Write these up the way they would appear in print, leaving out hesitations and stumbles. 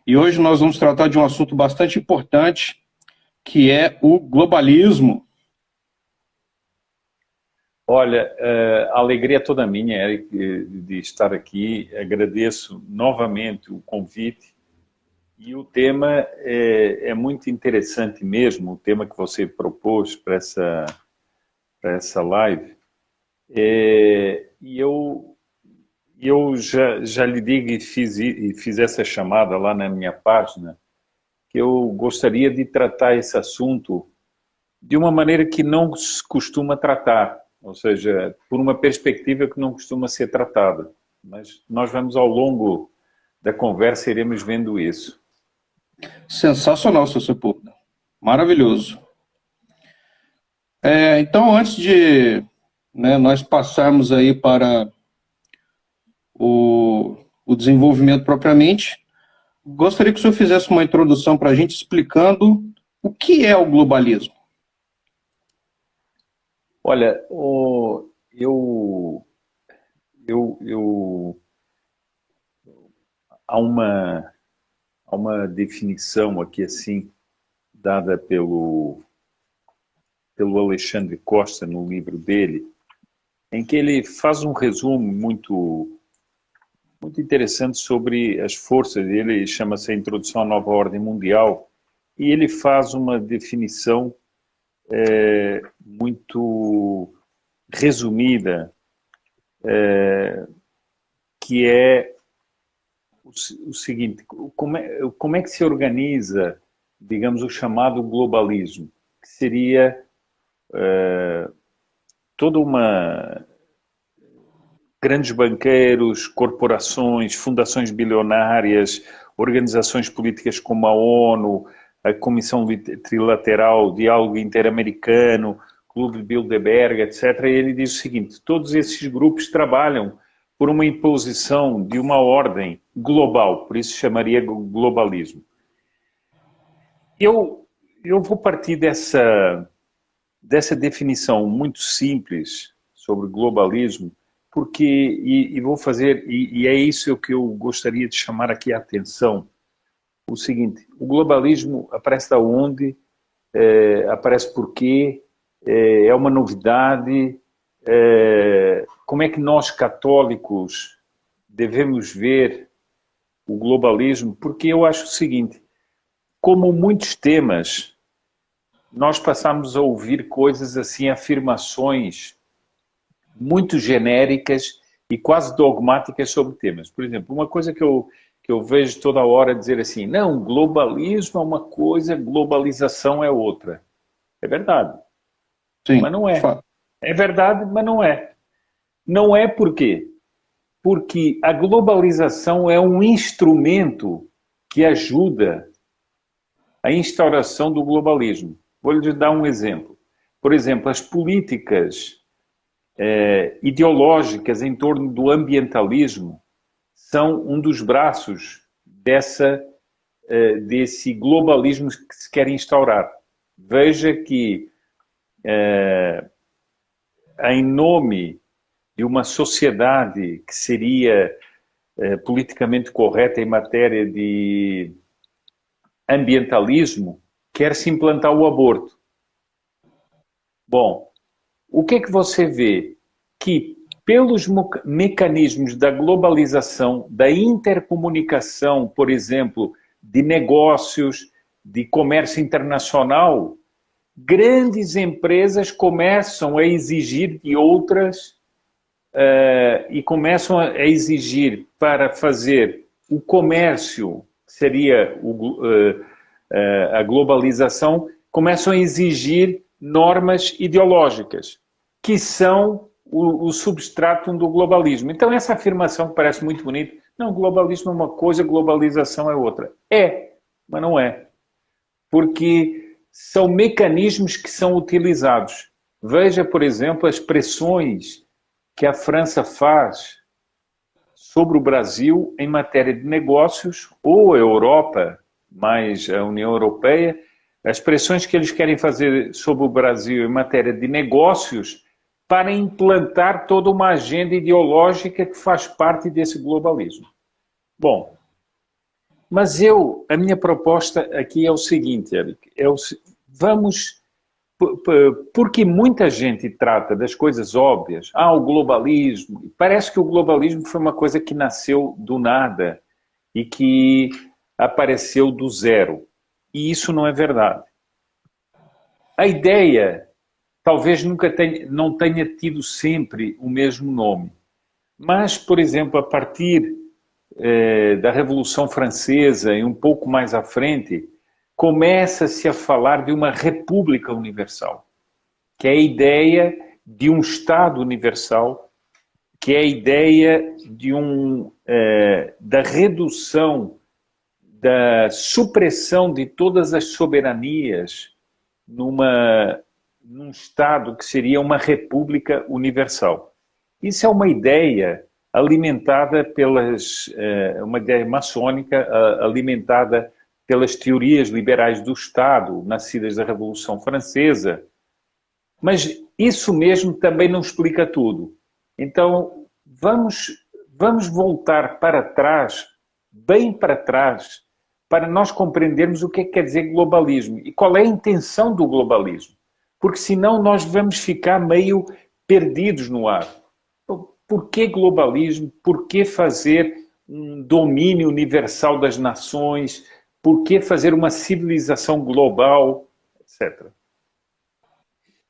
E hoje nós vamos tratar de um assunto bastante importante, que é o globalismo. Olha, a alegria é toda minha, Eric, de estar aqui. Agradeço novamente o convite. E o tema é muito interessante mesmo, o tema que você propôs para essa live. E eu já lhe digo e fiz essa chamada lá na minha página, que eu gostaria de tratar esse assunto de uma maneira que não se costuma tratar, ou seja, por uma perspectiva que não costuma ser tratada. Mas nós vamos ao longo da conversa, iremos vendo isso. Sensacional, seu Sepúlveda. Maravilhoso. Então, antes de nós passarmos aí para o desenvolvimento propriamente, gostaria que o senhor fizesse uma introdução para a gente explicando o que é o globalismo. Olha, eu há uma definição aqui assim dada pelo Alexandre Costa no livro dele, em que ele faz um resumo muito interessante sobre as forças. Ele chama-se A Introdução à Nova Ordem Mundial, e ele faz uma definição muito resumida, que é o seguinte: como é que se organiza, digamos, o chamado globalismo, que seria toda uma grandes banqueiros, corporações, fundações bilionárias, organizações políticas como a ONU, a Comissão Trilateral, Diálogo Interamericano, Clube de Bilderberg, etc. E ele diz o seguinte: todos esses grupos trabalham por uma imposição de uma ordem global, por isso chamaria globalismo. Eu vou partir dessa definição muito simples sobre globalismo, porque, e vou fazer, e é isso que eu gostaria de chamar aqui a atenção, o seguinte: o globalismo aparece da onde, aparece por quê, é uma novidade, como é que nós católicos devemos ver o globalismo? Porque eu acho o seguinte: como muitos temas, nós passamos a ouvir coisas assim, afirmações muito genéricas e quase dogmáticas sobre temas. Por exemplo, uma coisa que eu vejo toda hora dizer assim: não, globalismo é uma coisa, globalização é outra. É verdade, mas Sim, não de é. fato. É verdade, mas não é. Não é por quê? Porque a globalização é um instrumento que ajuda a instauração do globalismo. Vou lhe dar um exemplo. Por exemplo, as políticas ideológicas em torno do ambientalismo são um dos braços desse globalismo que se quer instaurar. Veja que, em nome de uma sociedade que seria politicamente correta em matéria de ambientalismo, quer-se implantar o aborto. Bom, o que é que você vê? Que pelos mecanismos da globalização, da intercomunicação, por exemplo, de negócios, de comércio internacional, grandes empresas começam a exigir de outras e começam a exigir para fazer o comércio, que seria a globalização, começam a exigir normas ideológicas, que são o substrato do globalismo. Então, essa afirmação que parece muito bonita: não, globalismo é uma coisa, globalização é outra. É, mas não é. Porque são mecanismos que são utilizados. Veja, por exemplo, as pressões que a França faz sobre o Brasil em matéria de negócios, ou a Europa, mais a União Europeia, as pressões que eles querem fazer sobre o Brasil em matéria de negócios para implantar toda uma agenda ideológica que faz parte desse globalismo. Bom, Mas a minha proposta aqui é o seguinte, Eric, vamos, porque muita gente trata das coisas óbvias, o globalismo, parece que o globalismo foi uma coisa que nasceu do nada e que apareceu do zero, e isso não é verdade. A ideia talvez não tenha tido sempre o mesmo nome, mas, por exemplo, a partir da Revolução Francesa e um pouco mais à frente, começa-se a falar de uma república universal, que é a ideia de um Estado universal, que é a ideia de da redução, da supressão de todas as soberanias num Estado que seria uma república universal. Isso é uma ideia alimentada uma ideia maçônica, alimentada pelas teorias liberais do Estado, nascidas da Revolução Francesa. Mas isso mesmo também não explica tudo. Então, vamos voltar para trás, bem para trás, para nós compreendermos o que é que quer dizer globalismo e qual é a intenção do globalismo. Porque senão nós vamos ficar meio perdidos no ar. Por que globalismo? Por que fazer um domínio universal das nações? Por que fazer uma civilização global? Etc.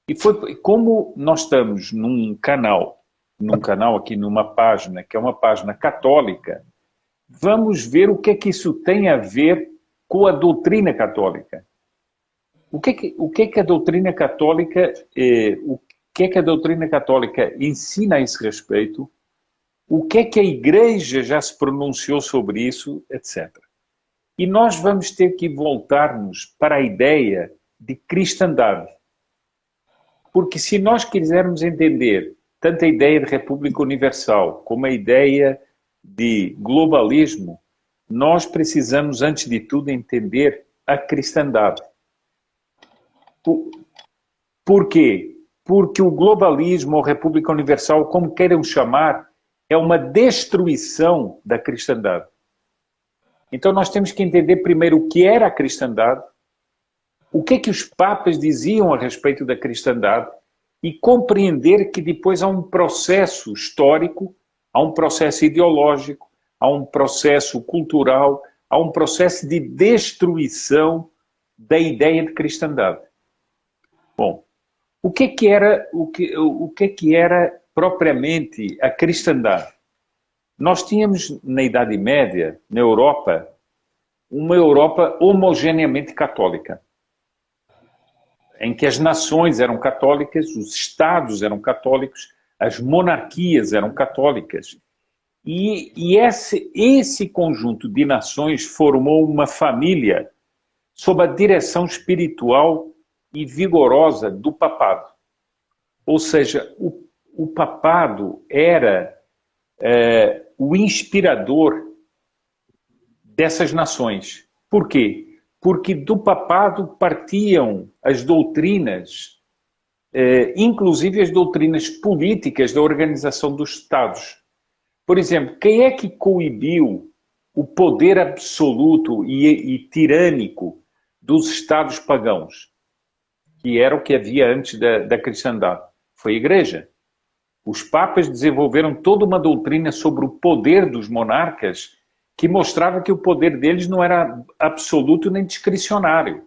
E foi como nós estamos num canal aqui, numa página, que é uma página católica, vamos ver o que é que isso tem a ver com a doutrina católica. O que é que a doutrina católica ensina a esse respeito? O que é que a Igreja já se pronunciou sobre isso, etc. E nós vamos ter que voltar-nos para a ideia de cristandade. Porque se nós quisermos entender tanto a ideia de República Universal como a ideia de globalismo, nós precisamos, antes de tudo, entender a cristandade. Por quê? Porque o globalismo ou República Universal, como queiram chamar, é uma destruição da cristandade. Então nós temos que entender primeiro o que era a cristandade, o que é que os papas diziam a respeito da cristandade e compreender que depois há um processo histórico, há um processo ideológico, há um processo cultural, há um processo de destruição da ideia de cristandade. Bom, o que é que era propriamente a cristandade? Nós tínhamos, na Idade Média, na Europa, uma Europa homogeneamente católica, em que as nações eram católicas, os estados eram católicos, as monarquias eram católicas. E esse conjunto de nações formou uma família sob a direção espiritual e vigorosa do papado. Ou seja, o papado era o inspirador dessas nações. Por quê? Porque do papado partiam as doutrinas, inclusive as doutrinas políticas da organização dos Estados. Por exemplo, quem é que coibiu o poder absoluto e tirânico dos Estados pagãos, que era o que havia antes da cristandade? Foi a Igreja. Os papas desenvolveram toda uma doutrina sobre o poder dos monarcas que mostrava que o poder deles não era absoluto nem discricionário.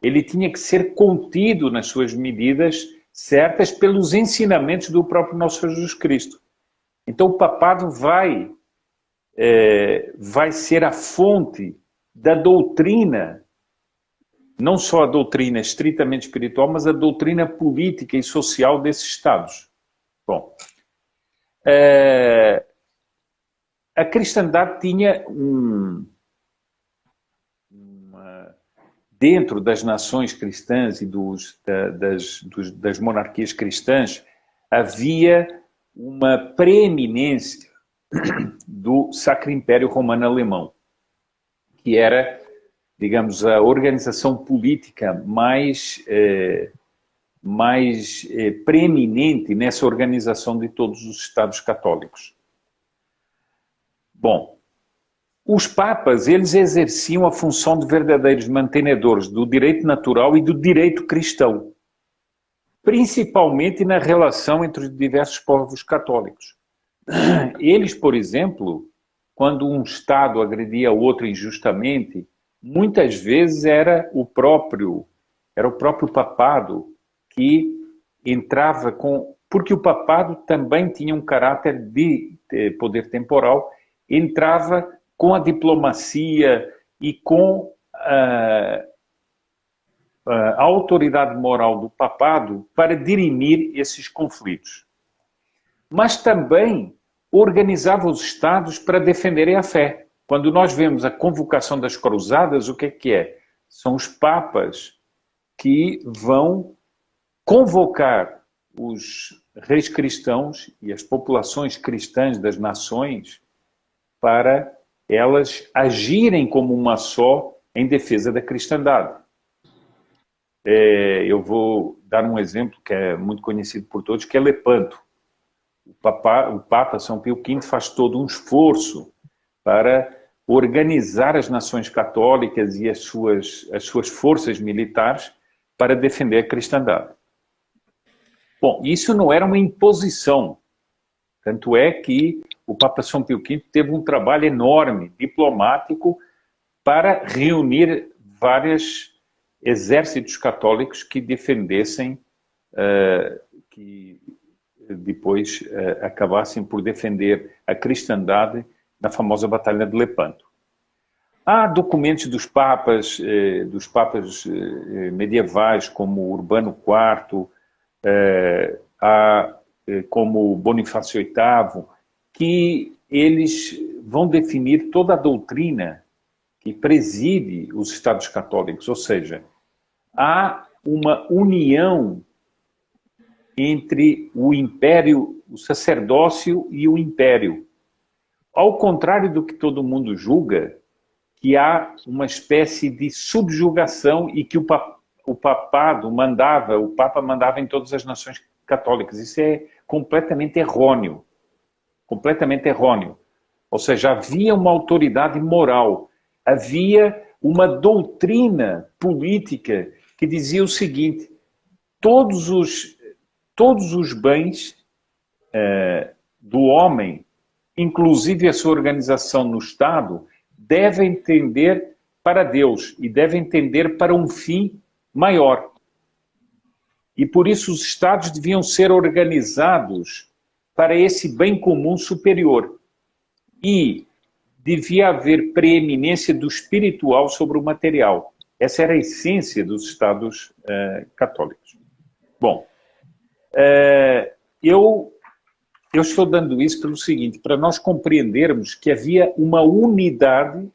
Ele tinha que ser contido nas suas medidas certas pelos ensinamentos do próprio nosso Jesus Cristo. Então o papado vai ser a fonte da doutrina, não só a doutrina estritamente espiritual, mas a doutrina política e social desses Estados. Bom, a cristandade tinha dentro das nações cristãs e das monarquias cristãs, havia uma preeminência do Sacro Império Romano Alemão, que era, digamos, a organização política mais preeminente nessa organização de todos os Estados católicos. Bom, Os papas, eles exerciam a função de verdadeiros mantenedores do direito natural e do direito cristão, principalmente na relação entre os diversos povos católicos. Eles, por exemplo, quando um Estado agredia outro injustamente, muitas vezes era o próprio papado que entrava com... Porque o papado também tinha um caráter de poder temporal, entrava com a diplomacia e com a autoridade moral do papado para dirimir esses conflitos. Mas também organizava os Estados para defenderem a fé. Quando nós vemos a convocação das cruzadas, o que é? São os papas que vão convocar os reis cristãos e as populações cristãs das nações para elas agirem como uma só em defesa da cristandade. Eu vou dar um exemplo que é muito conhecido por todos, que é Lepanto. O Papa São Pio V faz todo um esforço para organizar as nações católicas e as suas forças militares para defender a cristandade. Bom, isso não era uma imposição. Tanto é que o Papa São Pio V teve um trabalho enorme, diplomático, para reunir vários exércitos católicos que defendessem, que depois acabassem por defender a cristandade na famosa Batalha de Lepanto. Há documentos dos papas medievais, como Urbano IV, como Bonifácio VIII, que eles vão definir toda a doutrina que preside os Estados católicos, ou seja, há uma união entre o império, o sacerdócio e o império. Ao contrário do que todo mundo julga, que há uma espécie de subjugação e que o Papa mandava em todas as nações católicas. Isso é completamente errôneo. Completamente errôneo. Ou seja, havia uma autoridade moral, havia uma doutrina política que dizia o seguinte: todos os bens do homem, inclusive a sua organização no Estado, devem tender para Deus e devem tender para um fim maior. E por isso os Estados deviam ser organizados para esse bem comum superior. E devia haver preeminência do espiritual sobre o material. Essa era a essência dos Estados católicos. Bom, eu estou dando isso pelo seguinte, para nós compreendermos que havia uma unidade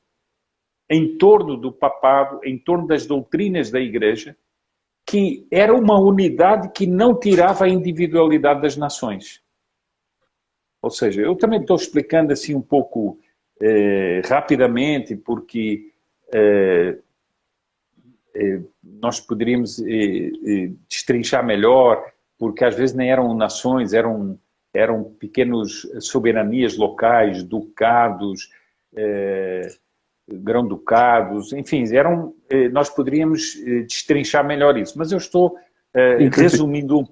em torno do papado, em torno das doutrinas da Igreja, que era uma unidade que não tirava a individualidade das nações. Ou seja, eu também estou explicando assim um pouco rapidamente, porque nós poderíamos destrinchar melhor, porque às vezes nem eram nações, eram pequenas soberanias locais, ducados, grão-ducados, enfim, nós poderíamos destrinchar melhor isso. Mas eu estou resumindo um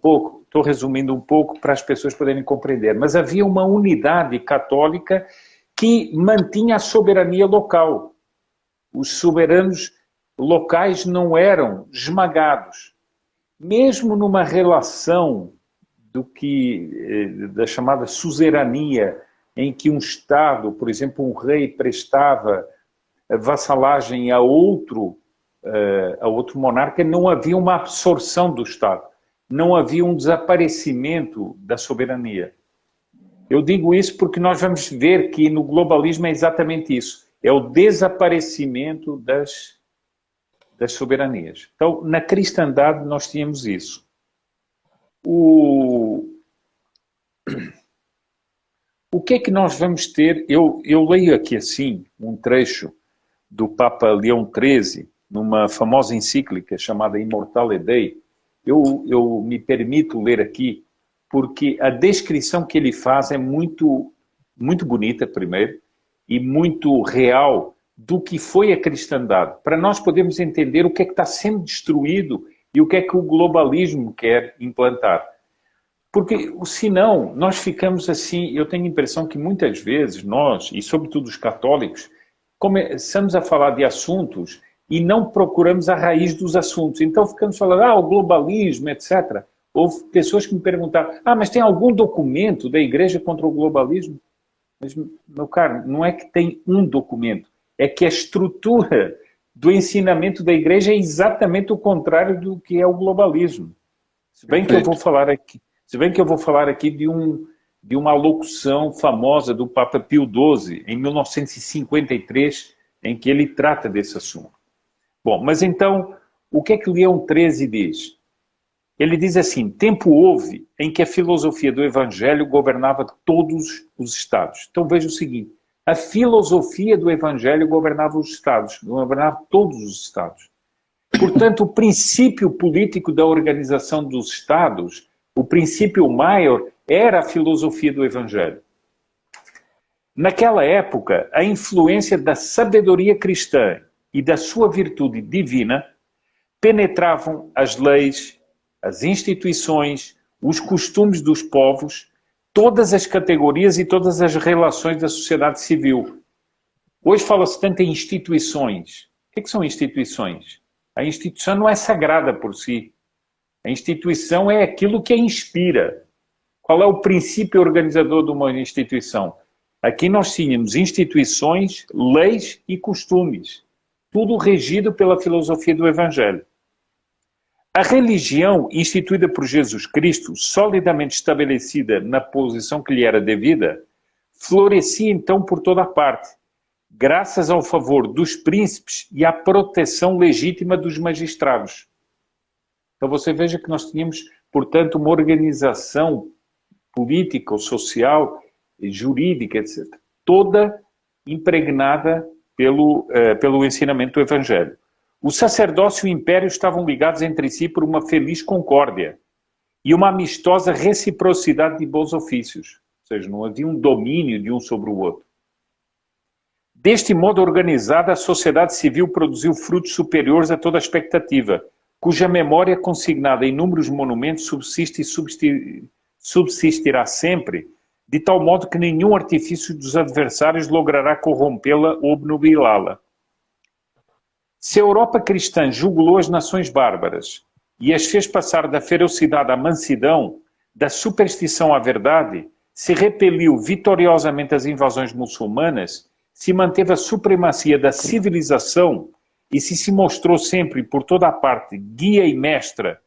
pouco para as pessoas poderem compreender. Mas havia uma unidade católica que mantinha a soberania local. Os soberanos locais não eram esmagados. Mesmo numa relação da chamada suzerania, em que um Estado, por exemplo, um rei prestava vassalagem a outro monarca, não havia uma absorção do Estado, não havia um desaparecimento da soberania. Eu digo isso porque nós vamos ver que no globalismo é exatamente isso, é o desaparecimento das soberanias. Então, na cristandade nós tínhamos isso. O que é que nós vamos ter? Eu leio aqui assim um trecho do Papa Leão XIII, numa famosa encíclica chamada Immortale Dei. Eu me permito ler aqui, porque a descrição que ele faz é muito, muito bonita, primeiro, e muito real do que foi a cristandade, para nós podermos entender o que é que está sendo destruído e o que é que o globalismo quer implantar. Porque, senão, nós ficamos assim, eu tenho a impressão que muitas vezes nós, e sobretudo os católicos, começamos a falar de assuntos e não procuramos a raiz dos assuntos. Então ficamos falando, o globalismo, etc. Houve pessoas que me perguntaram, mas tem algum documento da Igreja contra o globalismo? Mas, meu caro, não é que tem um documento, é que a estrutura do ensinamento da Igreja é exatamente o contrário do que é o globalismo. Se bem que eu vou falar aqui de uma alocução famosa do Papa Pio XII, em 1953, em que ele trata desse assunto. Bom, mas então, o que é que Leão XIII diz? Ele diz assim, tempo houve em que a filosofia do Evangelho governava todos os Estados. Então veja o seguinte, a filosofia do Evangelho governava os Estados, governava todos os Estados. Portanto, o princípio político da organização dos Estados, o princípio maior, era a filosofia do Evangelho. Naquela época, a influência da sabedoria cristã e da sua virtude divina penetravam as leis, as instituições, os costumes dos povos, todas as categorias e todas as relações da sociedade civil. Hoje fala-se tanto em instituições. O que são instituições? A instituição não é sagrada por si. A instituição é aquilo que a inspira. Qual é o princípio organizador de uma instituição? Aqui nós tínhamos instituições, leis e costumes. Tudo regido pela filosofia do Evangelho. A religião instituída por Jesus Cristo, solidamente estabelecida na posição que lhe era devida, florescia então por toda a parte, graças ao favor dos príncipes e à proteção legítima dos magistrados. Então você veja que nós tínhamos, portanto, uma organização política, social, jurídica, etc., toda impregnada pelo ensinamento do Evangelho. O sacerdócio e o império estavam ligados entre si por uma feliz concórdia e uma amistosa reciprocidade de bons ofícios. Ou seja, não havia um domínio de um sobre o outro. Deste modo organizado, a sociedade civil produziu frutos superiores a toda a expectativa, cuja memória consignada em inúmeros monumentos subsiste e subsistirá sempre, de tal modo que nenhum artifício dos adversários logrará corrompê-la ou obnubilá-la. Se a Europa cristã jugulou as nações bárbaras e as fez passar da ferocidade à mansidão, da superstição à verdade, se repeliu vitoriosamente as invasões muçulmanas, se manteve a supremacia da civilização e se mostrou sempre, por toda a parte, guia e mestra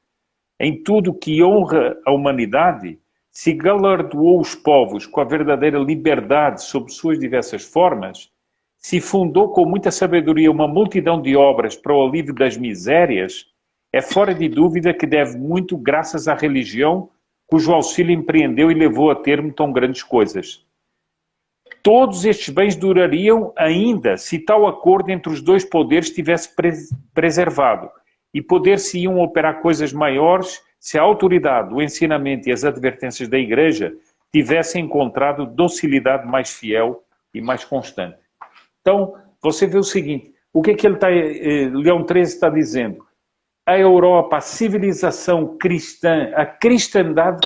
em tudo que honra a humanidade, se galardoou os povos com a verdadeira liberdade sob suas diversas formas, se fundou com muita sabedoria uma multidão de obras para o alívio das misérias, é fora de dúvida que deve muito graças à religião, cujo auxílio empreendeu e levou a termo tão grandes coisas. Todos estes bens durariam ainda se tal acordo entre os dois poderes tivesse preservado, e poder-se-iam operar coisas maiores se a autoridade, o ensinamento e as advertências da Igreja tivessem encontrado docilidade mais fiel e mais constante. Então, você vê o seguinte, o que é que Leão XIII está dizendo? A Europa, a civilização cristã, a cristandade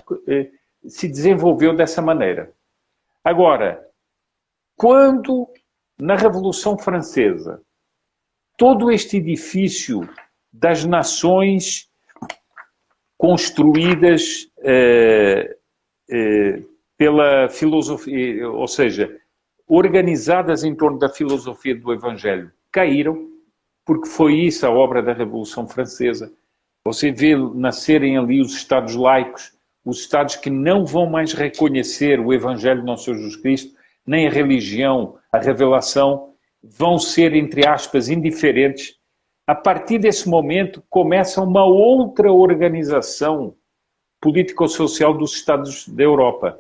se desenvolveu dessa maneira. Agora, quando na Revolução Francesa todo este edifício das nações construídas pela filosofia, ou seja, organizadas em torno da filosofia do Evangelho, caíram, porque foi isso a obra da Revolução Francesa. Você vê nascerem ali os Estados laicos, os Estados que não vão mais reconhecer o Evangelho de Nosso Senhor Jesus Cristo, nem a religião, a revelação, vão ser, entre aspas, indiferentes. A partir desse momento, começa uma outra organização político-social dos Estados da Europa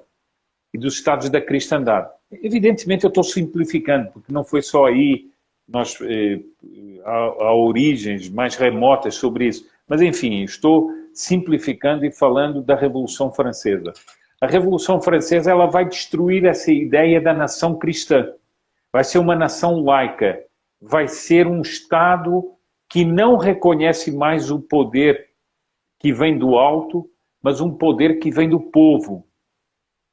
e dos Estados da cristandade. Evidentemente eu estou simplificando, porque não foi só aí, há origens mais remotas sobre isso. Mas enfim, estou simplificando e falando da Revolução Francesa. A Revolução Francesa ela vai destruir essa ideia da nação cristã. vai ser uma nação laica, vai ser um Estado que não reconhece mais o poder que vem do alto, mas um poder que vem do povo.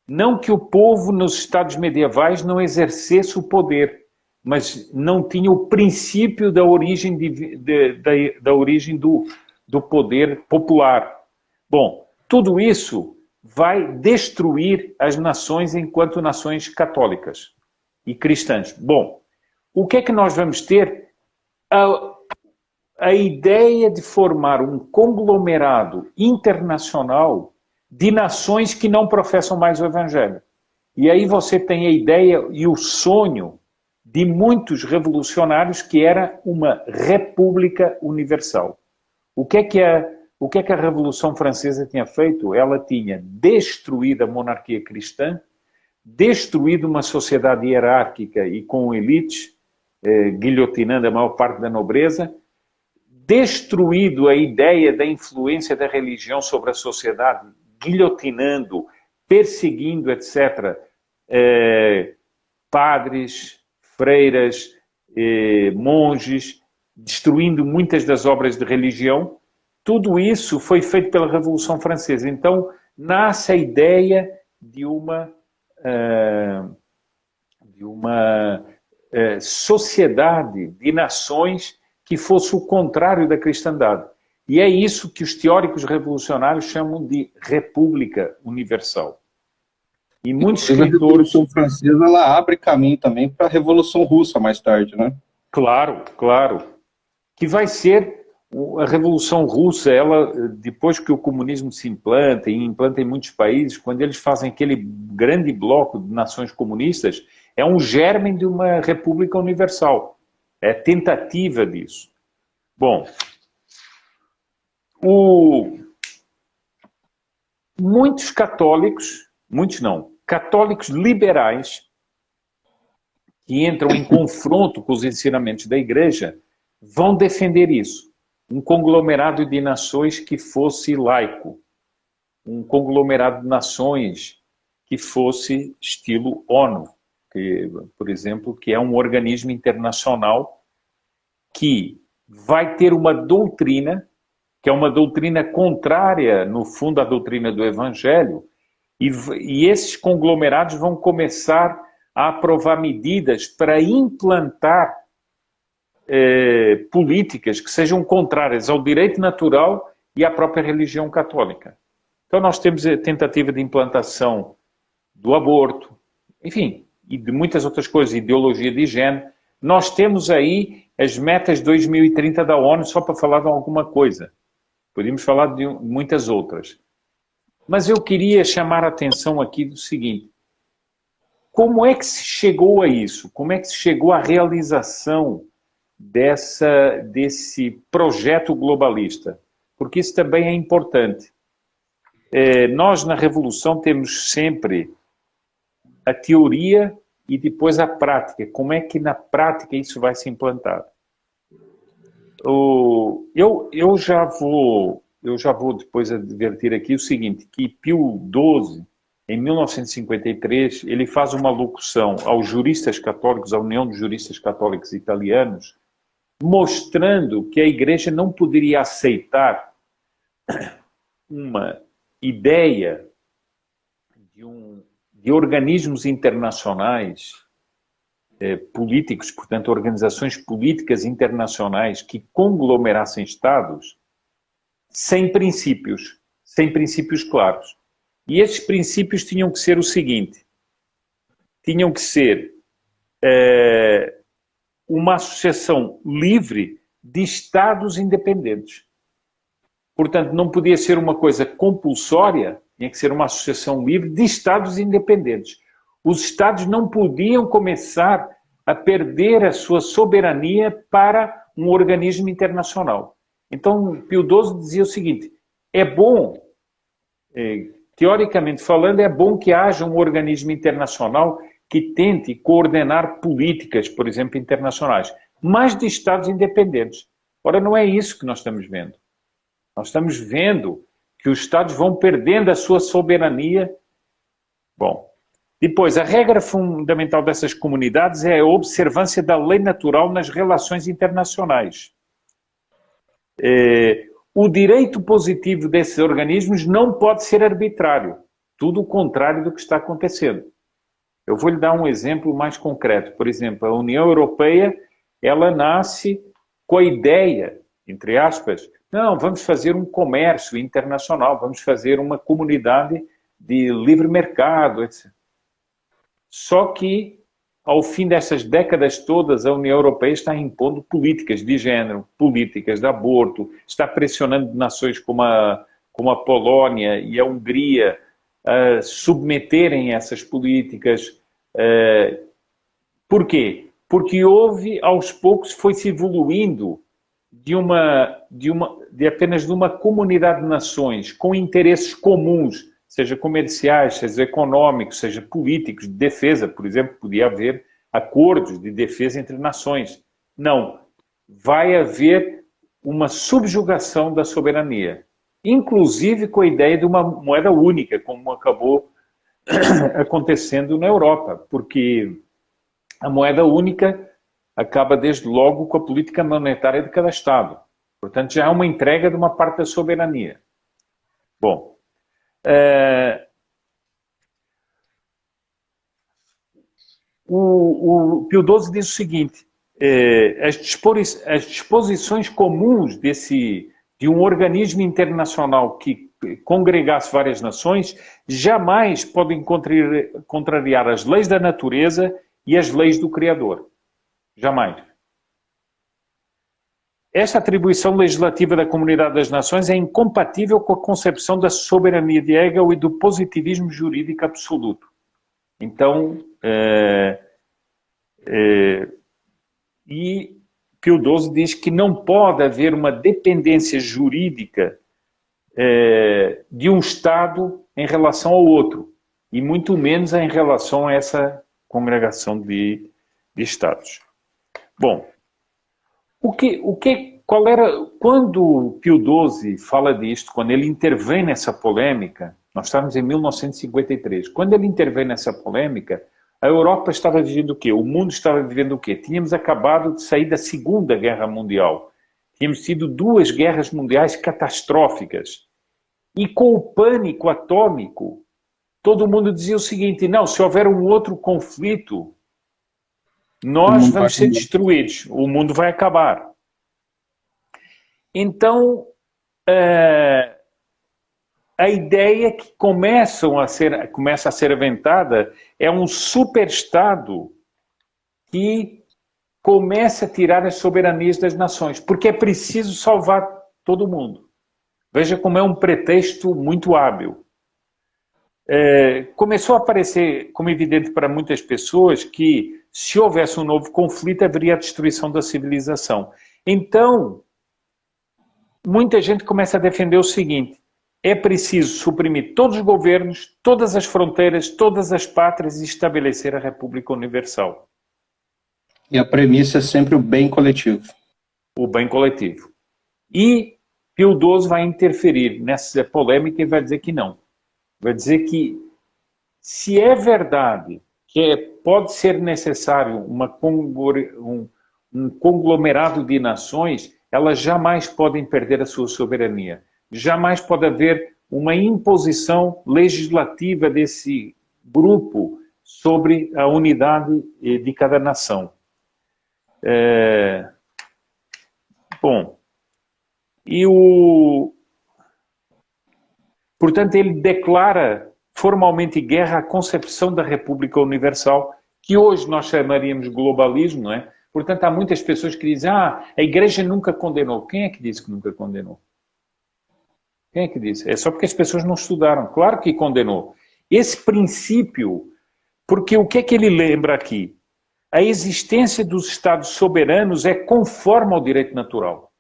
Não que o povo nos Estados medievais não exercesse o poder, mas não tinha o princípio da origem, da origem do poder popular. Bom, tudo isso vai destruir as nações enquanto nações católicas e cristãs. Bom, o que é que nós vamos ter? A ideia de formar um conglomerado internacional de nações que não professam mais o Evangelho. E aí você tem a ideia e o sonho de muitos revolucionários que era uma república universal. O que é que a Revolução Francesa tinha feito? Ela tinha destruído a monarquia cristã, destruído uma sociedade hierárquica e com elites, guilhotinando a maior parte da nobreza, destruído a ideia da influência da religião sobre a sociedade, guilhotinando, perseguindo, etc., padres, freiras, monges, destruindo muitas das obras de religião. Tudo isso foi feito pela Revolução Francesa. Então, nasce a ideia de uma sociedade de nações que fosse o contrário da cristandade. E é isso que os teóricos revolucionários chamam de República Universal. E muitos escritores... A Revolução Francesa ela abre caminho também para a Revolução Russa mais tarde, né? Claro, claro. Que vai ser a Revolução Russa, ela, depois que o comunismo se implanta, e implanta em muitos países, quando eles fazem aquele grande bloco de nações comunistas, é um germe de uma República Universal. É tentativa disso. Bom, muitos católicos, muitos não, católicos liberais, que entram em confronto com os ensinamentos da Igreja, vão defender isso. Um conglomerado de nações que fosse laico. Um conglomerado de nações que fosse estilo ONU, que, por exemplo, que é um organismo internacional que vai ter uma doutrina, que é uma doutrina contrária, no fundo, à doutrina do Evangelho, e esses conglomerados vão começar a aprovar medidas para implantar políticas que sejam contrárias ao direito natural e à própria religião católica. Então nós temos a tentativa de implantação do aborto, enfim, e de muitas outras coisas, ideologia de género. Nós temos aí as metas 2030 da ONU, só para falar de alguma coisa. Podíamos falar de muitas outras. Mas eu queria chamar a atenção aqui do seguinte: como é que se chegou a isso? Como é que se chegou à realização desse projeto globalista? Porque isso também é importante. Nós, na Revolução, temos sempre a teoria e depois a prática. Como é que na prática isso vai se implantar? Eu já vou depois advertir aqui o seguinte, que Pio XII, em 1953, ele faz uma locução aos juristas católicos, à União dos Juristas Católicos Italianos, mostrando que a Igreja não poderia aceitar uma ideia de organismos internacionais políticos, portanto, organizações políticas internacionais que conglomerassem Estados sem princípios claros. E esses princípios tinham que ser o seguinte: tinham que ser uma associação livre de Estados independentes. Portanto, não podia ser uma coisa compulsória, tinha que ser uma associação livre de Estados independentes. Os Estados não podiam começar a perder a sua soberania para um organismo internacional. Então, Pio XII dizia o seguinte: é bom, teoricamente falando, é bom que haja um organismo internacional que tente coordenar políticas, por exemplo, internacionais, mas de Estados independentes. Ora, não é isso que nós estamos vendo. Nós estamos vendo que os Estados vão perdendo a sua soberania. Bom, Depois, a regra fundamental dessas comunidades é a observância da lei natural nas relações internacionais. O direito positivo desses organismos não pode ser arbitrário, tudo o contrário do que está acontecendo. Eu vou lhe dar um exemplo mais concreto. Por exemplo, a União Europeia, ela nasce com a ideia, entre aspas, não, vamos fazer um comércio internacional, vamos fazer uma comunidade de livre mercado, etc. Só que, ao fim dessas décadas todas, a União Europeia está impondo políticas de género, políticas de aborto, está pressionando nações como a Polónia e a Hungria a submeterem essas políticas. Por quê? Porque houve, aos poucos, foi-se evoluindo de apenas de uma comunidade de nações com interesses comuns, seja comerciais, seja económicos, seja políticos, de defesa, por exemplo, podia haver acordos de defesa entre nações. Não. Vai haver uma subjugação da soberania, inclusive com a ideia de uma moeda única, como acabou acontecendo na Europa, porque a moeda única acaba desde logo com a política monetária de cada Estado. Portanto, já há uma entrega de uma parte da soberania. Bom, o Pio XII diz o seguinte, as disposições comuns de um organismo internacional que congregasse várias nações jamais podem contrariar as leis da natureza e as leis do Criador. Jamais. Esta atribuição legislativa da Comunidade das Nações é incompatível com a concepção da soberania de Hegel e do positivismo jurídico absoluto. Então, e Pio XII diz que não pode haver uma dependência jurídica de um Estado em relação ao outro, e muito menos em relação a essa congregação de Estados. Bom, quando Pio XII fala disto, quando ele intervém nessa polêmica, nós estamos em 1953, quando ele intervém nessa polêmica, a Europa estava vivendo o quê? O mundo estava vivendo o quê? Tínhamos acabado de sair da Segunda Guerra Mundial. Tínhamos tido 2 guerras mundiais catastróficas. E com o pânico atômico, todo mundo dizia o seguinte, não, se houver um outro conflito, nós vamos ser destruídos, o mundo vai acabar. Então, a ideia que começa a ser aventada é um superestado que começa a tirar as soberanias das nações, porque é preciso salvar todo mundo. Veja como é um pretexto muito hábil. Começou a aparecer como evidente para muitas pessoas que se houvesse um novo conflito haveria a destruição da civilização. Então, muita gente começa a defender o seguinte, é preciso suprimir todos os governos, todas as fronteiras, todas as pátrias e estabelecer a República Universal. E a premissa é sempre o bem coletivo. O bem coletivo. E Pio XII vai interferir nessa polêmica e vai dizer que não. Vai dizer que, se é verdade que pode ser necessário um conglomerado de nações, elas jamais podem perder a sua soberania. Jamais pode haver uma imposição legislativa desse grupo sobre a unidade de cada nação. Bom, portanto, ele declara formalmente guerra à concepção da República Universal, que hoje nós chamaríamos globalismo, não é? Portanto, há muitas pessoas que dizem, a Igreja nunca condenou. Quem é que disse que nunca condenou? Quem é que disse? É só porque as pessoas não estudaram. Claro que condenou. Esse princípio, porque o que é que ele lembra aqui? A existência dos Estados soberanos é conforme ao direito natural.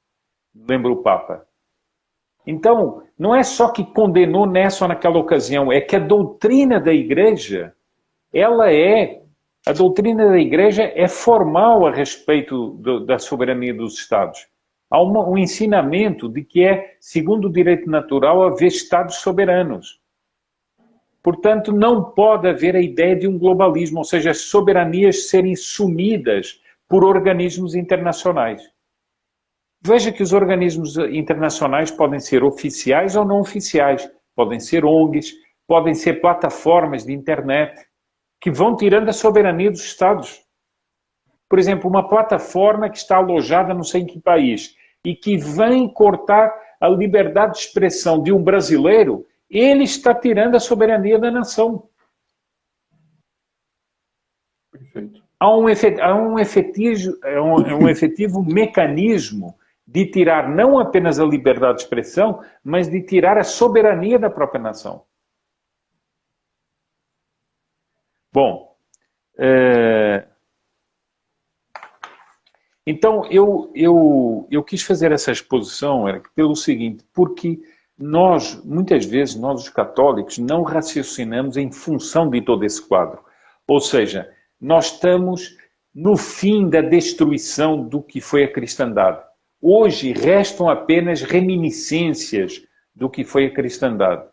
Lembra o Papa. Então, não é só que condenou nessa ou naquela ocasião, é que a doutrina da Igreja, a doutrina da Igreja é formal a respeito da soberania dos Estados. Há um ensinamento de que é, segundo o direito natural, haver Estados soberanos. Portanto, não pode haver a ideia de um globalismo, ou seja, as soberanias serem sumidas por organismos internacionais. Veja que os organismos internacionais podem ser oficiais ou não oficiais, podem ser ONGs, podem ser plataformas de internet, que vão tirando a soberania dos Estados. Por exemplo, uma plataforma que está alojada não sei em que país e que vem cortar a liberdade de expressão de um brasileiro, ele está tirando a soberania da nação. Perfeito. Há um efetivo mecanismo de tirar não apenas a liberdade de expressão, mas de tirar a soberania da própria nação. Bom, então eu quis fazer essa exposição, Eric, pelo seguinte, porque nós, muitas vezes, nós os católicos, não raciocinamos em função de todo esse quadro. Ou seja, nós estamos no fim da destruição do que foi a cristandade. Hoje restam apenas reminiscências do que foi a cristandade.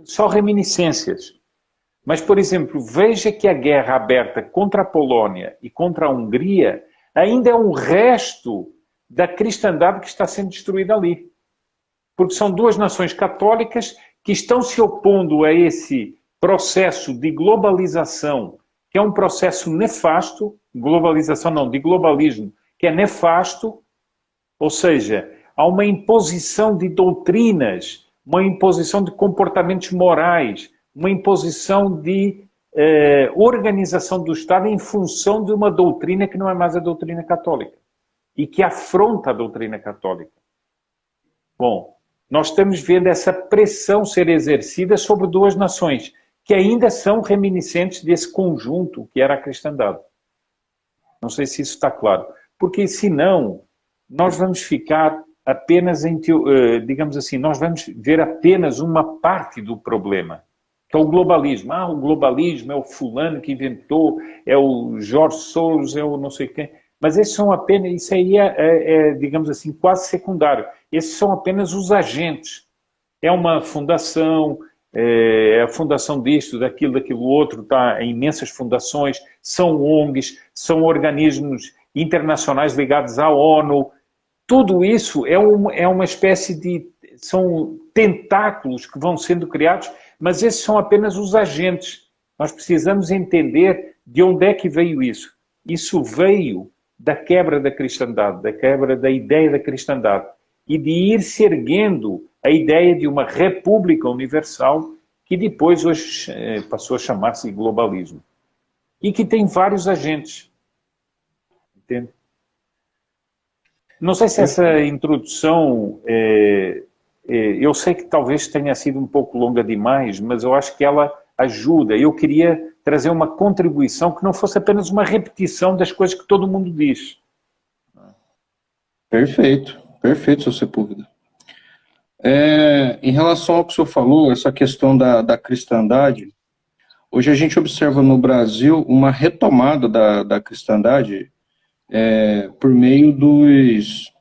Só reminiscências. Mas, por exemplo, veja que a guerra aberta contra a Polónia e contra a Hungria ainda é um resto da cristandade que está sendo destruída ali. Porque são duas nações católicas que estão se opondo a esse processo de globalização, que é um processo nefasto, globalização não, de globalismo, que é nefasto, ou seja, há uma imposição de doutrinas, uma imposição de comportamentos morais, uma imposição de organização do Estado em função de uma doutrina que não é mais a doutrina católica e que afronta a doutrina católica. Bom, nós estamos vendo essa pressão ser exercida sobre duas nações que ainda são reminiscentes desse conjunto que era a cristandade. Não sei se isso está claro. Porque, senão, nós vamos ficar apenas em, digamos assim, nós vamos ver apenas uma parte do problema, que é o globalismo. Ah, o globalismo é o fulano que inventou, é o George Soros, é o não sei quem. Mas esses são apenas, isso aí digamos assim, quase secundário. Esses são apenas os agentes. É uma fundação, é a fundação disto, daquilo outro, tá, em imensas fundações, são ONGs, são organismos internacionais ligados à ONU. Tudo isso é uma espécie de... são tentáculos que vão sendo criados, mas esses são apenas os agentes. Nós precisamos entender de onde é que veio isso. Isso veio da quebra da cristandade, da quebra da ideia da cristandade, e de ir se erguendo a ideia de uma república universal, que depois hoje passou a chamar-se globalismo. E que tem vários agentes. Entende? Não sei se essa introdução, eu sei que talvez tenha sido um pouco longa demais, mas eu acho que ela ajuda. Eu queria trazer uma contribuição que não fosse apenas uma repetição das coisas que todo mundo diz. Perfeito, perfeito, seu Sepúlveda. Em relação ao que o senhor falou, essa questão da cristandade, hoje a gente observa no Brasil uma retomada da cristandade por meio dos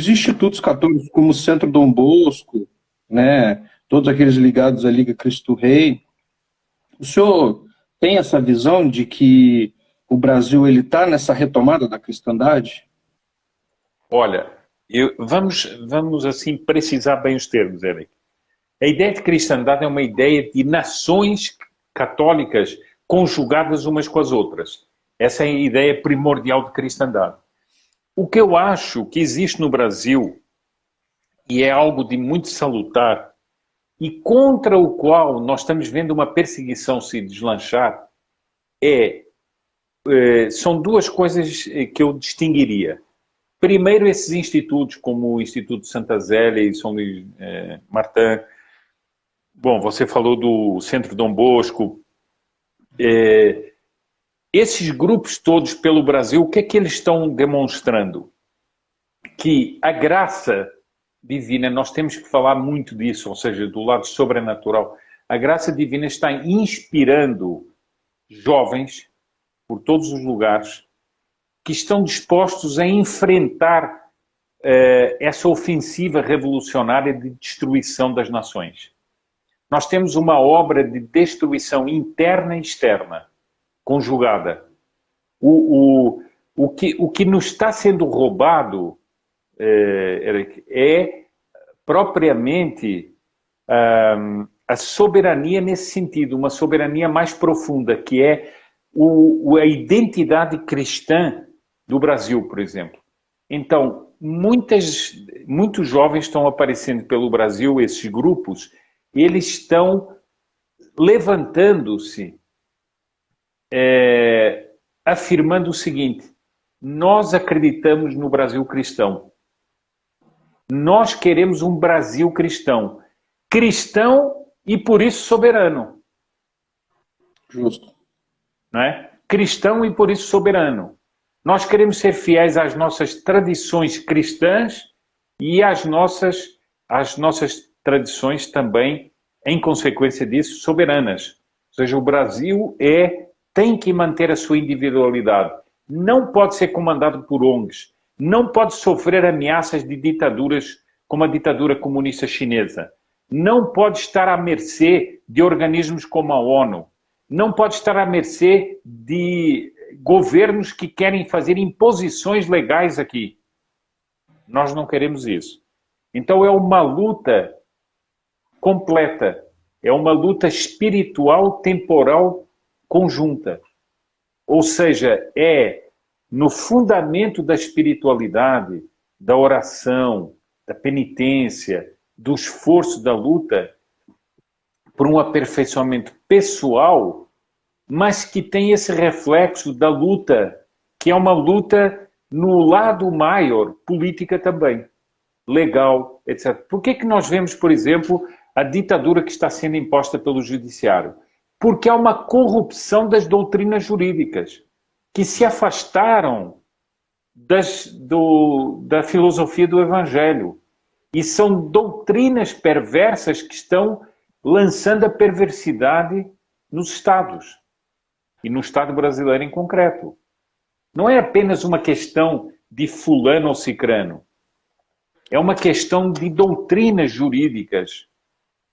institutos católicos, como o Centro Dom Bosco, né, todos aqueles ligados à Liga Cristo Rei. O senhor tem essa visão de que o Brasil está nessa retomada da cristandade? Olha, vamos assim precisar bem os termos, Eric. A ideia de cristandade é uma ideia de nações católicas conjugadas umas com as outras. Essa é a ideia primordial de cristandade. O que eu acho que existe no Brasil, e é algo de muito salutar, e contra o qual nós estamos vendo uma perseguição se deslanchar, são duas coisas que eu distinguiria. Primeiro, esses institutos, como o Instituto Santa Zélia e São Luís Martin. Bom, você falou do Centro Dom Bosco. Esses grupos todos pelo Brasil, o que é que eles estão demonstrando? Que a graça divina, nós temos que falar muito disso, ou seja, do lado sobrenatural. A graça divina está inspirando jovens por todos os lugares que estão dispostos a enfrentar essa ofensiva revolucionária de destruição das nações. Nós temos uma obra de destruição interna e externa, conjugada. O que nos está sendo roubado, Eric, é propriamente a soberania nesse sentido, uma soberania mais profunda, que é a identidade cristã do Brasil, por exemplo. Então, muitos jovens estão aparecendo pelo Brasil, esses grupos, eles estão levantando-se, afirmando o seguinte: nós acreditamos no Brasil cristão. Nós queremos um Brasil cristão. Cristão e por isso soberano. Justo. Não é? Cristão e por isso soberano. Nós queremos ser fiéis às nossas tradições cristãs e às nossas tradições também, em consequência disso, soberanas. Ou seja, o Brasil tem que manter a sua individualidade. Não pode ser comandado por ONGs. Não pode sofrer ameaças de ditaduras como a ditadura comunista chinesa. Não pode estar à mercê de organismos como a ONU. Não pode estar à mercê de governos que querem fazer imposições legais aqui. Nós não queremos isso. Então é uma luta completa. É uma luta espiritual, temporal, conjunta. Ou seja, no fundamento da espiritualidade, da oração, da penitência, do esforço da luta, por um aperfeiçoamento pessoal, mas que tem esse reflexo da luta, que é uma luta no lado maior, política também, legal, etc. Por que nós vemos, por exemplo, a ditadura que está sendo imposta pelo judiciário? Porque há uma corrupção das doutrinas jurídicas, que se afastaram da filosofia do Evangelho. E são doutrinas perversas que estão lançando a perversidade nos Estados. E no Estado brasileiro em concreto. Não é apenas uma questão de fulano ou cicrano. É uma questão de doutrinas jurídicas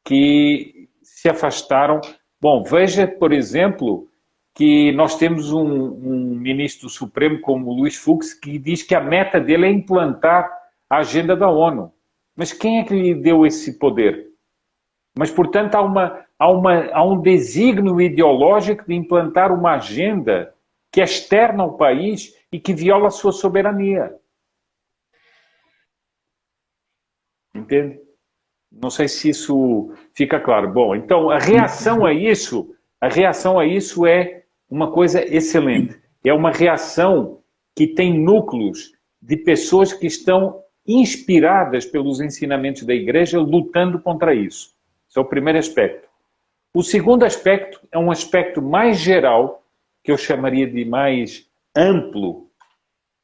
que se afastaram. Bom, veja, por exemplo, que nós temos um ministro do Supremo como o Luiz Fux, que diz que a meta dele é implantar a agenda da ONU. Mas quem é que lhe deu esse poder? Mas, portanto, há um desígnio ideológico de implantar uma agenda que é externa ao país e que viola a sua soberania. Entende? Não sei se isso fica claro. Bom, então a reação a isso é uma coisa excelente. É uma reação que tem núcleos de pessoas que estão inspiradas pelos ensinamentos da Igreja, lutando contra isso. Esse é o primeiro aspecto. O segundo aspecto é um aspecto mais geral, que eu chamaria de mais amplo,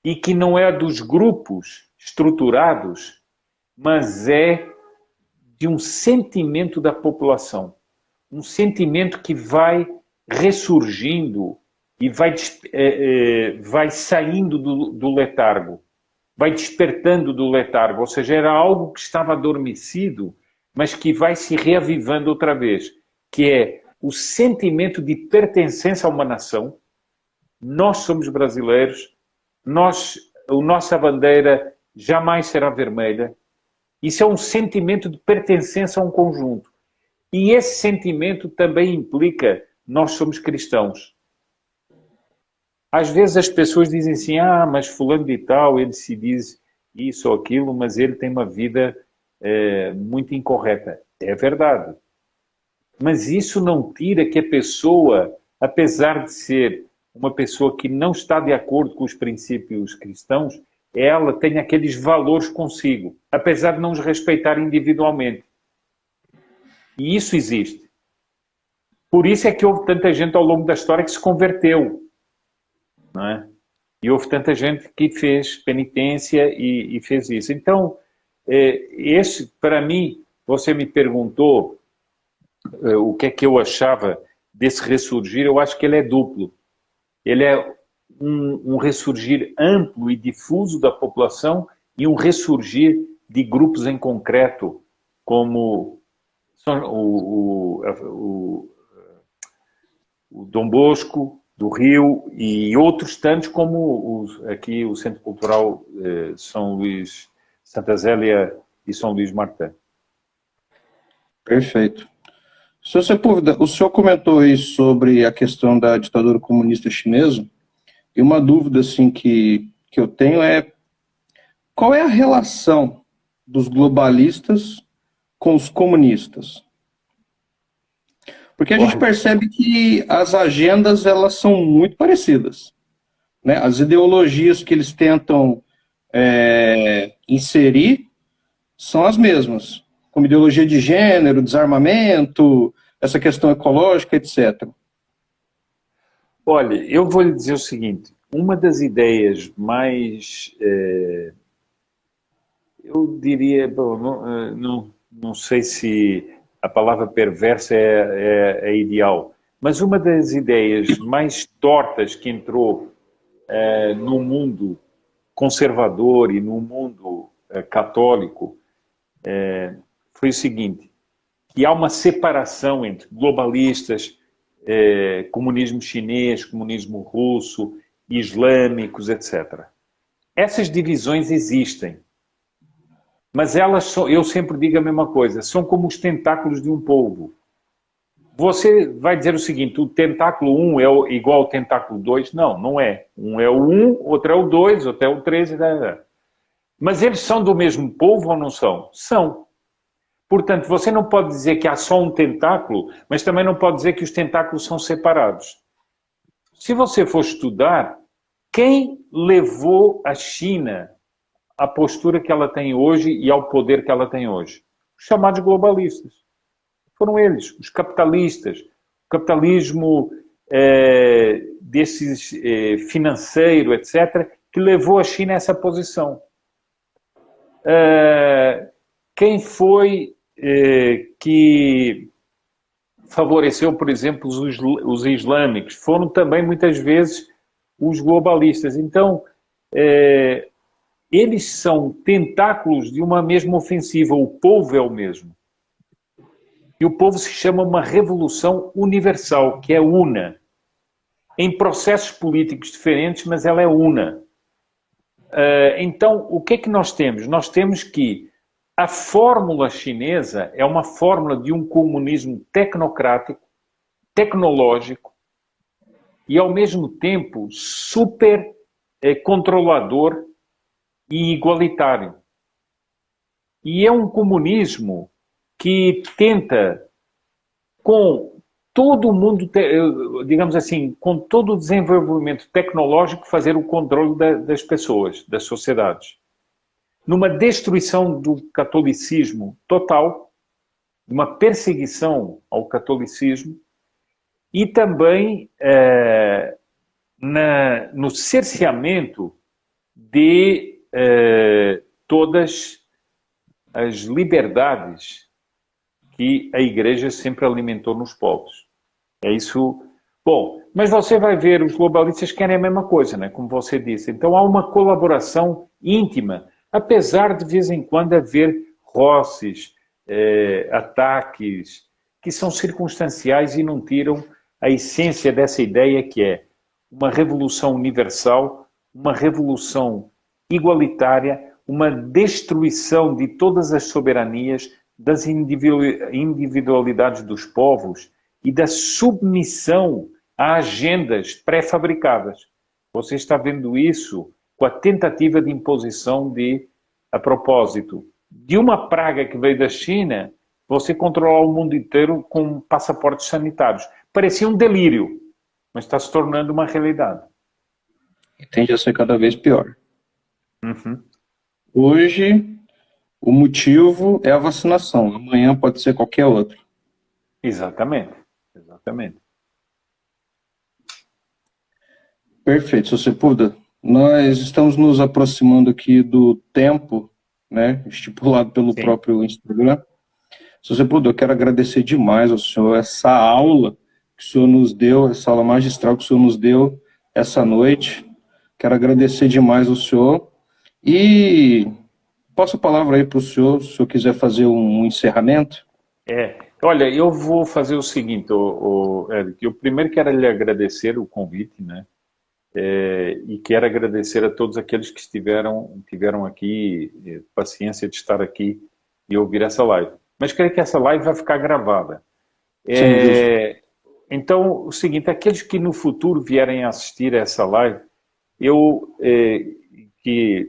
e que não é dos grupos estruturados, mas é de um sentimento da população. Um sentimento que vai ressurgindo e vai saindo do letargo, vai despertando do letargo. Ou seja, era algo que estava adormecido, mas que vai se reavivando outra vez, que é o sentimento de pertencença a uma nação. Nós somos brasileiros, a nossa bandeira jamais será vermelha. Isso é um sentimento de pertencença a um conjunto. E esse sentimento também implica, nós somos cristãos. Às vezes as pessoas dizem assim, mas fulano de tal, ele se diz isso ou aquilo, mas ele tem uma vida muito incorreta. É verdade. Mas isso não tira que a pessoa, apesar de ser uma pessoa que não está de acordo com os princípios cristãos, ela tem aqueles valores consigo, apesar de não os respeitar individualmente. E isso existe. Por isso é que houve tanta gente ao longo da história que se converteu. Não é? E houve tanta gente que fez penitência e fez isso. Então, para mim, você me perguntou o que é que eu achava desse ressurgir. Eu acho que ele é duplo. Ele é um ressurgir amplo e difuso da população e um ressurgir de grupos em concreto, como o Dom Bosco, do Rio, e outros tantos como aqui o Centro Cultural São Luís, Santa Zélia e São Luís Martã. Perfeito. Senhor Sepúlveda, o senhor comentou aí sobre a questão da ditadura comunista chinesa, e uma dúvida assim, que eu tenho é qual é a relação dos globalistas com os comunistas? Porque a gente percebe que as agendas elas são muito parecidas, né? As ideologias que eles tentam inserir são as mesmas, como ideologia de gênero, desarmamento, essa questão ecológica, etc. Olha, eu vou lhe dizer o seguinte, uma das ideias mais, eu diria, bom, não sei se a palavra perversa é ideal, mas uma das ideias mais tortas que entrou no mundo conservador e no mundo católico foi o seguinte, que há uma separação entre globalistas, comunismo chinês, comunismo russo, islâmicos, etc. Essas divisões existem, mas elas são, eu sempre digo a mesma coisa, são como os tentáculos de um polvo. Você vai dizer o seguinte, o tentáculo 1 é igual ao tentáculo 2? Não, não é. Um é o 1, outro é o 2, outro é o 3, etc. Mas eles são do mesmo polvo ou não são? São. Portanto, você não pode dizer que há só um tentáculo, mas também não pode dizer que os tentáculos são separados. Se você for estudar, quem levou a China à postura que ela tem hoje e ao poder que ela tem hoje? Os chamados globalistas. Foram eles, os capitalistas. O capitalismo financeiro, etc., que levou a China a essa posição. Quem foi que favoreceu, por exemplo, os islâmicos? Foram também, muitas vezes, os globalistas. Então, eles são tentáculos de uma mesma ofensiva. O povo é o mesmo. E o povo se chama uma revolução universal, que é una. Em processos políticos diferentes, mas ela é una. Então, o que é que nós temos? Nós temos que a fórmula chinesa é uma fórmula de um comunismo tecnocrático, tecnológico e, ao mesmo tempo, super controlador e igualitário. E é um comunismo que tenta, com todo o mundo, digamos assim, com todo o desenvolvimento tecnológico, fazer o controle das pessoas, das sociedades. Numa destruição do catolicismo total, uma perseguição ao catolicismo e também no cerceamento de todas as liberdades que a Igreja sempre alimentou nos povos. É isso. Bom, mas você vai ver, os globalistas querem a mesma coisa, né? Como você disse. Então há uma colaboração íntima, apesar de vez em quando haver roces, ataques, que são circunstanciais e não tiram a essência dessa ideia que é uma revolução universal, uma revolução igualitária, uma destruição de todas as soberanias, das individualidades dos povos e da submissão a agendas pré-fabricadas. Você está vendo isso com a tentativa de imposição a propósito de uma praga que veio da China, você controlar o mundo inteiro com passaportes sanitários. Parecia um delírio, mas está se tornando uma realidade. E tende a ser cada vez pior. Uhum. Hoje, o motivo é a vacinação. Amanhã pode ser qualquer outro. Exatamente. Exatamente. Perfeito, Sr. Sepúlveda. Nós estamos nos aproximando aqui do tempo, né, estipulado pelo Sim. próprio Instagram. Sr. Sepúlveda, eu quero agradecer demais ao senhor essa aula que o senhor nos deu, essa aula magistral que o senhor nos deu essa noite. Quero agradecer demais ao senhor. E passo a palavra aí para o senhor, se o senhor quiser fazer um encerramento. Olha, eu vou fazer o seguinte, Eric, eu primeiro quero lhe agradecer o convite, né? E quero agradecer a todos aqueles que tiveram aqui paciência de estar aqui e ouvir essa live. Mas creio que essa live vai ficar gravada. Sim, justo. Então, o seguinte, aqueles que no futuro vierem a assistir a essa live, eu, que,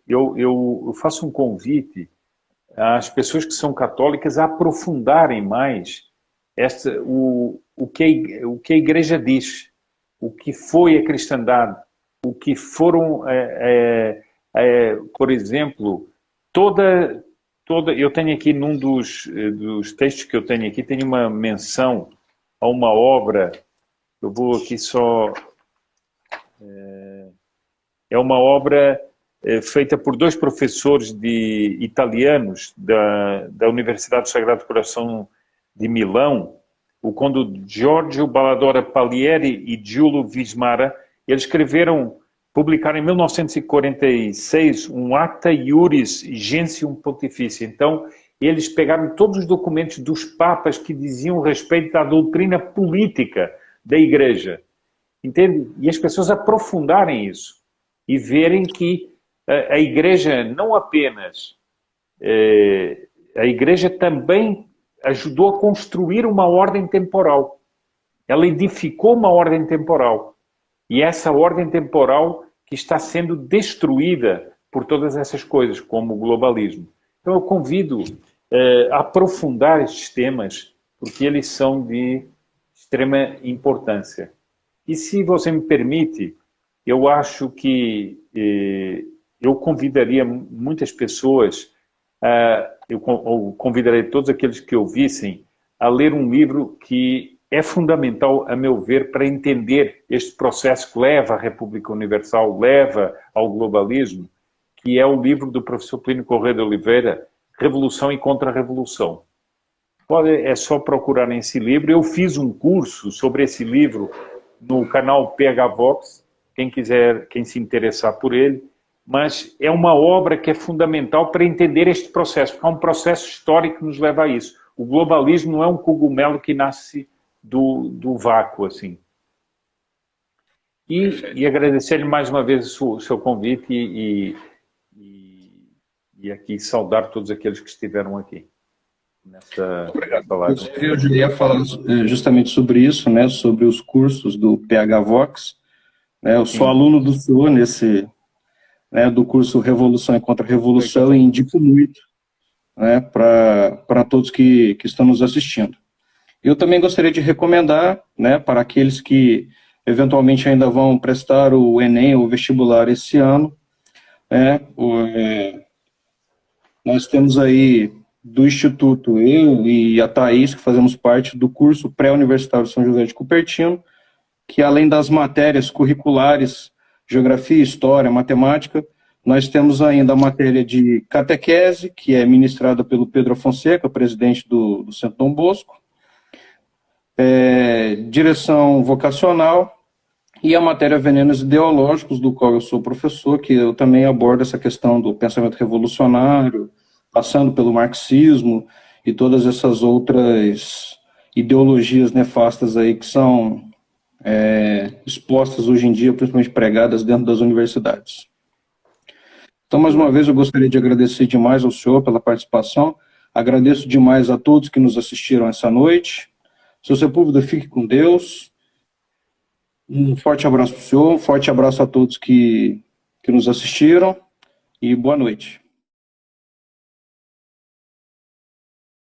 eu faço um convite às pessoas que são católicas a aprofundarem mais o que a Igreja diz, o que foi a cristandade, o que foram, por exemplo, eu tenho aqui num dos textos que eu tenho aqui, tenho uma menção a uma obra, eu vou aqui só, é uma obra feita por dois professores italianos da Universidade do Sagrado Coração de Milão, o conde Giorgio Balladora Palieri e Giulio Vismara. Eles publicaram em 1946 um Acta Iuris Gentium Pontificia. Então, eles pegaram todos os documentos dos papas que diziam respeito à doutrina política da Igreja, entende? E as pessoas aprofundarem isso e verem que a Igreja não apenas... a Igreja também ajudou a construir uma ordem temporal. Ela edificou uma ordem temporal. E essa ordem temporal que está sendo destruída por todas essas coisas, como o globalismo. Então eu convido a aprofundar estes temas, porque eles são de extrema importância. E se você me permite, eu acho que eu convidaria muitas pessoas, eu convidaria todos aqueles que ouvissem a ler um livro que é fundamental, a meu ver, para entender este processo que leva à República Universal, leva ao globalismo, que é o livro do professor Plínio Corrêa de Oliveira, Revolução e Contra-Revolução. É só procurar esse livro. Eu fiz um curso sobre esse livro no canal PH Vox, quem se interessar por ele, mas é uma obra que é fundamental para entender este processo, porque é um processo histórico que nos leva a isso. O globalismo não é um cogumelo que nasce do vácuo, assim. E agradecer-lhe mais uma vez o seu convite e aqui saudar todos aqueles que estiveram aqui nessa live. Eu já ia falar justamente sobre isso, né, sobre os cursos do PH Vox. Eu sou aluno do senhor do curso Revolução e Contra-Revolução, e indico muito, né, para todos que estão nos assistindo. Eu também gostaria de recomendar, né, para aqueles que eventualmente ainda vão prestar o Enem ou o vestibular esse ano, nós temos aí do Instituto, eu e a Thaís, que fazemos parte do curso pré-universitário São José de Cupertino, que além das matérias curriculares, geografia, história, matemática, nós temos ainda a matéria de catequese, que é ministrada pelo Pedro Fonseca, presidente do Centro Dom Bosco, direção vocacional, e a matéria Venenos Ideológicos, do qual eu sou professor, que eu também abordo essa questão do pensamento revolucionário, passando pelo marxismo e todas essas outras ideologias nefastas aí que são expostas hoje em dia, principalmente pregadas dentro das universidades. Então, mais uma vez, eu gostaria de agradecer demais ao senhor pela participação, agradeço demais a todos que nos assistiram essa noite. Seu Sepúlveda, fique com Deus. Um forte abraço para o senhor, um forte abraço a todos que nos assistiram e boa noite.